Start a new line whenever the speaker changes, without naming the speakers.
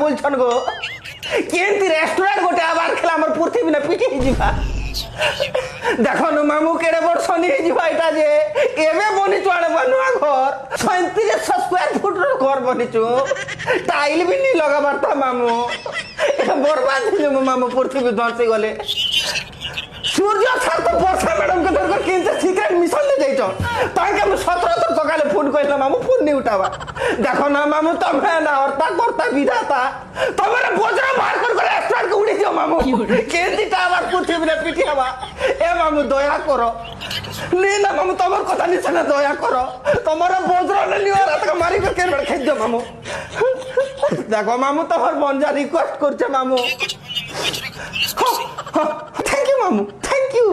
বলছন গো কেমতি restaurant গোটে আবার খেলা আমার পৃথিবী না পিটি যা দেখো মামু কেড়ে বড় শনি যা এটা যে এবে বনিছু আড়ে নূয়া ঘর 3700 স্কোয়ার ফুটর ঘর বনিছু টাইল বি নি লগাবার তা মামু এটা বরবাদ হয়ে মামু পৃথিবী ধ্বংসে গলে সূর্য ছাড় তো বর্ষা ম্যাডাম কে ধরकर কিনতে সিক্রেট মিশন ले যাইছ তাকে আমি 17 সকালে ফোন কইলাম মামু ফোন নি উঠাবা দেখো না মামু তুমি না হর্তা করতা বিধাতা তোমার বজ্র মার করে রেস্টুরেন্ট কে উড়ে যাও মামু কেন্দিটা আবার পৃথিবীতে পিটি হবা এ মামু দয়া করো নে না মামু তোমার কথা নিছে না দয়া করো তোমার বজ্র নিও রাতকে মারি কে কেন খেয়ে যাও মামু দেখো মামু তোমার বঞ্জা রিকোয়েস্ট করছে মামু থ্যাংক ইউ মামু থ্যাংক ইউ